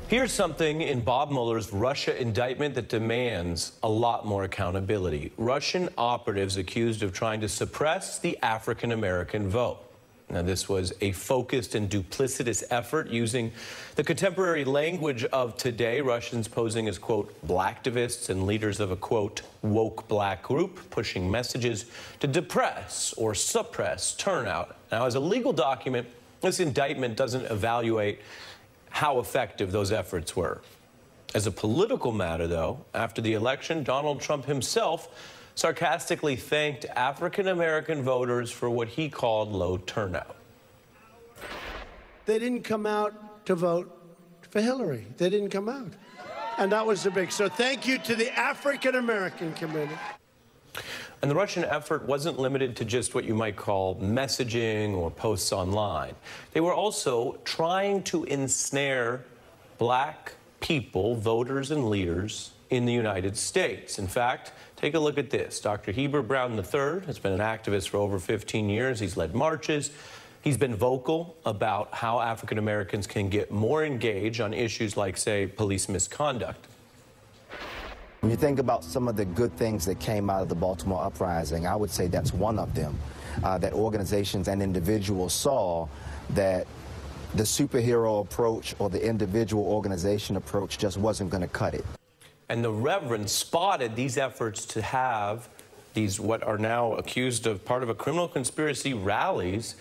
Here's something in Bob Mueller's Russia indictment that demands a lot more accountability. Russian operatives accused of trying to suppress the African-American vote. Now, this was a focused and duplicitous effort using the contemporary language of today, Russians posing as, quote, blacktivists and leaders of a, quote, woke black group, pushing messages to depress or suppress turnout. Now, as a legal document, this indictment doesn't evaluate how effective those efforts were. As a political matter, though, after the election, Donald Trump himself sarcastically thanked African-American voters for what he called low turnout. They didn't come out to vote for Hillary. They didn't come out. And that was the big. So thank you to the African-American community. And the Russian effort wasn't limited to just what you might call messaging or posts online. They were also trying to ensnare black people, voters and leaders in the United States. In fact, take a look at this. Dr. Heber Brown III has been an activist for over 15 years. He's led marches. He's been vocal about how African Americans can get more engaged on issues like, say, police misconduct. When you think about some of the good things that came out of the Baltimore uprising, I would say that's one of them, that organizations and individuals saw that the superhero approach or the individual organization approach just wasn't going to cut it. And the Reverend spotted these efforts to have these what are now accused of part of a criminal conspiracy rallies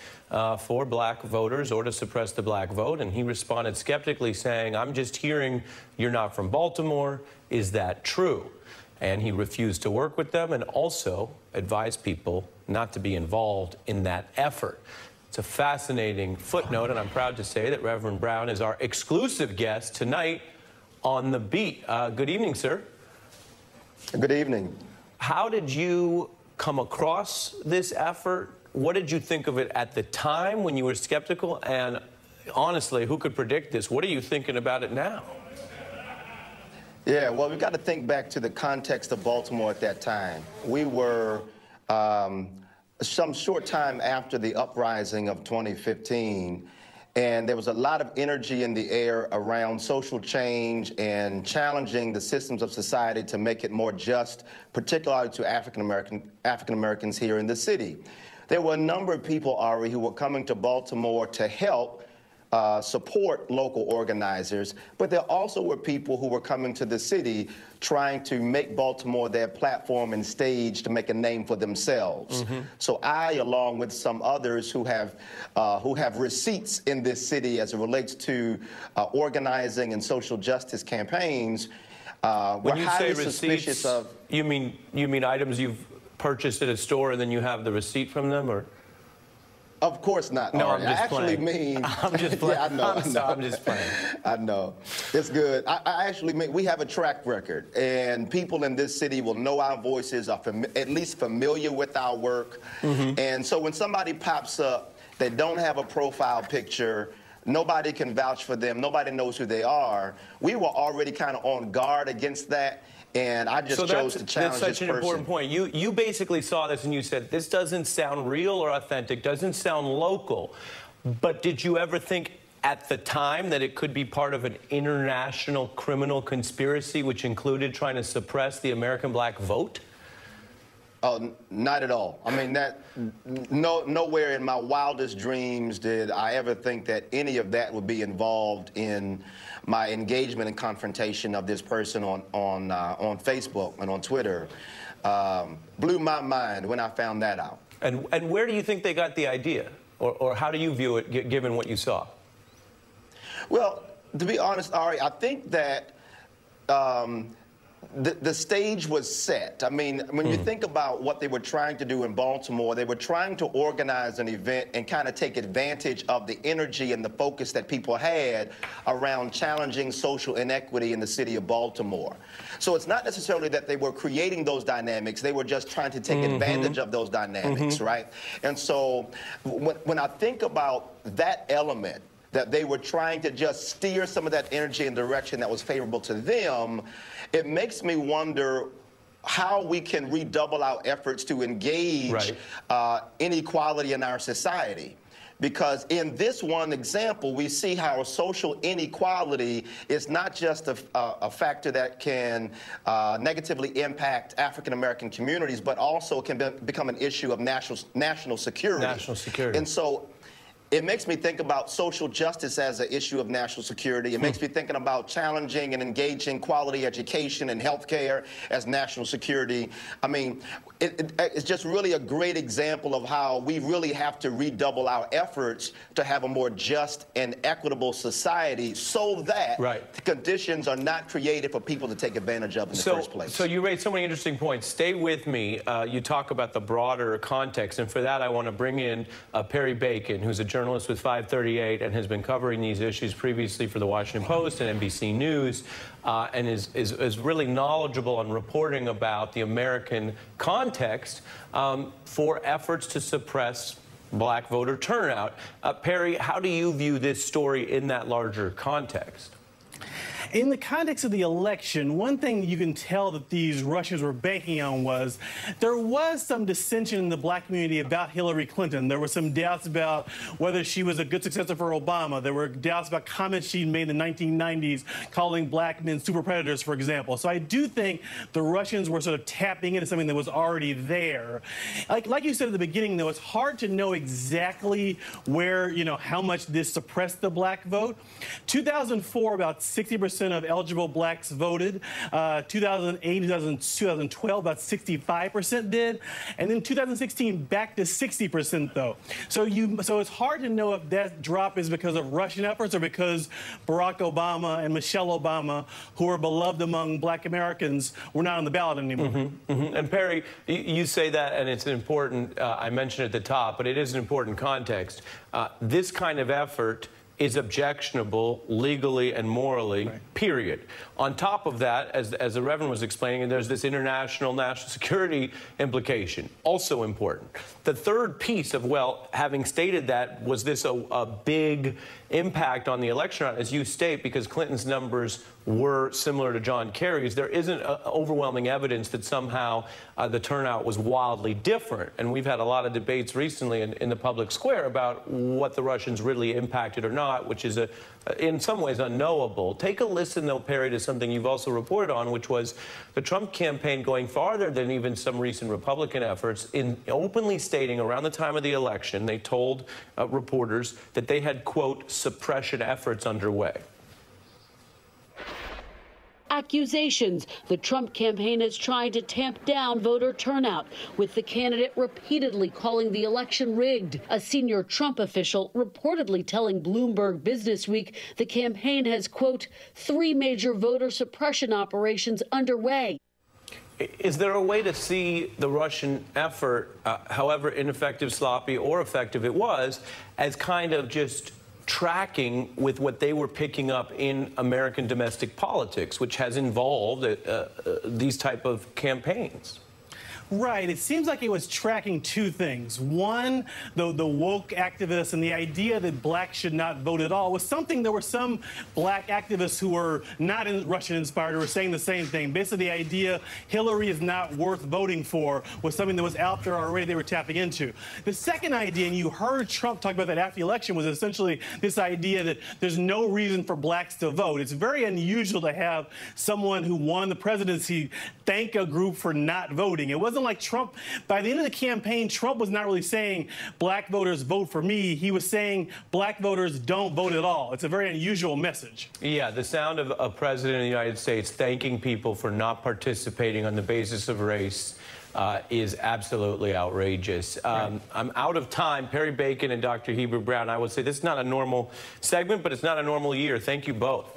for black voters or to suppress the black vote. And he responded skeptically saying, I'm just hearing you're not from Baltimore. Is that true? And he refused to work with them and also advised people not to be involved in that effort. It's a fascinating footnote, and I'm proud to say that Reverend Brown is our exclusive guest tonight on The Beat. Good evening, sir. Good evening. How did you come across this effort? What did you think of it at the time when you were skeptical? And honestly, who could predict this? What are you thinking about it now? Yeah, well, we've got to think back to the context of Baltimore at that time. We were some short time after the uprising of 2015, and there was a lot of energy in the air around social change and challenging the systems of society to make it more just, particularly to African Americans here in the city. There were a number of people, Ari, who were coming to Baltimore to help support local organizers, but there also were people who were coming to the city trying to make Baltimore their platform and stage to make a name for themselves. So I, along with some others who have receipts in this city as it relates to organizing and social justice campaigns, when you say suspicious receipts, of. You mean items you've purchased at a store and then you have the receipt from them, or? Of course not. No, I'm just playing. I'm just playing. Yeah, I know. I'm just playing. I know. It's good. I actually mean, we have a track record, and people in this city will know our voices, are at least familiar with our work. And so when somebody pops up, they don't have a profile picture, nobody can vouch for them, nobody knows who they are, we were already kind of on guard against that. And I just chose to challenge this person. That's such an important point. You basically saw this and you said, this doesn't sound real or authentic, doesn't sound local. But did you ever think at the time that it could be part of an international criminal conspiracy which included trying to suppress the American black vote? Oh, not at all. I mean, nowhere in my wildest dreams did I ever think that any of that would be involved in my engagement and confrontation of this person on Facebook and on Twitter. Blew my mind when I found that out. And where do you think they got the idea? Or how do you view it, given what you saw? Well, to be honest, Ari, I think that the stage was set. I mean, when you think about what they were trying to do in Baltimore, they were trying to organize an event and kind of take advantage of the energy and the focus that people had around challenging social inequity in the city of Baltimore. So it's not necessarily that they were creating those dynamics, they were just trying to take advantage of those dynamics, right? And so when I think about that element, that they were trying to just steer some of that energy in a direction that was favorable to them, it makes me wonder how we can redouble our efforts to engage inequality in our society. because in this one example, we see how social inequality is not just a factor that can negatively impact African-American communities, but also can become an issue of national security. National security. And so it makes me think about social justice as an issue of national security. It makes me thinking about challenging and engaging quality education and healthcare as national security. I mean, it's just really a great example of how we really have to redouble our efforts to have a more just and equitable society so that the conditions are not created for people to take advantage of in the first place. So you raised so many interesting points. Stay with me. You talk about the broader context, and for that I want to bring in Perry Bacon, who's a journalist with 538 and has been covering these issues previously for the Washington Post and NBC News, and is really knowledgeable on reporting about the American context for efforts to suppress black voter turnout. Perry, how do you view this story in that larger context? In the context of the election, one thing you can tell that these Russians were banking on was there was some dissension in the black community about Hillary Clinton. There were some doubts about whether she was a good successor for Obama. There were doubts about comments she made in the 1990s calling black men super predators, for example. So I do think the Russians were sort of tapping into something that was already there. Like you said at the beginning, though, it's hard to know exactly where, how much this suppressed the black vote. 2004, about 60% of eligible blacks voted. 2008, 2012, about 65% did. And then 2016, back to 60%, though. So it's hard to know if that drop is because of Russian efforts or because Barack Obama and Michelle Obama, who are beloved among black Americans, were not on the ballot anymore. And Perry, you say that, and it's important, I mentioned at the top, but it is an important context. This kind of effort is objectionable legally and morally, period. On top of that, as the Reverend was explaining, there's this international national security implication, also important. The third piece of, well, having stated that, was this a big impact on the election, as you state, because Clinton's numbers were similar to John Kerry's. There isn't overwhelming evidence that somehow the turnout was wildly different. And we've had a lot of debates recently in the public square about what the Russians really impacted or not, which is in some ways unknowable. Take a listen, though, Perry, to something you've also reported on, which was the Trump campaign going farther than even some recent Republican efforts in openly stating around the time of the election, they told reporters that they had, quote, suppression efforts underway. Accusations the Trump campaign is trying to tamp down voter turnout, with the candidate repeatedly calling the election rigged. A senior Trump official reportedly telling Bloomberg Businessweek the campaign has, quote, 3 major voter suppression operations underway. Is there a way to see the Russian effort, however ineffective, sloppy, or effective it was, as kind of just tracking with what they were picking up in American domestic politics, which has involved these type of campaigns? Right. It seems like it was tracking 2 things. One, the woke activists and the idea that blacks should not vote at all was something. There were some black activists who were not Russian-inspired who were saying the same thing. Basically, the idea Hillary is not worth voting for was something that was out there already they were tapping into. The second idea, and you heard Trump talk about that after the election, was essentially this idea that there's no reason for blacks to vote. It's very unusual to have someone who won the presidency thank a group for not voting. It wasn't like Trump, by the end of the campaign, Trump was not really saying black voters vote for me. He was saying black voters don't vote at all. It's a very unusual message. Yeah, the sound of a president of the United States thanking people for not participating on the basis of race is absolutely outrageous. I'm out of time. Perry Bacon and Dr. Heber Brown, I would say this is not a normal segment, but it's not a normal year. Thank you both.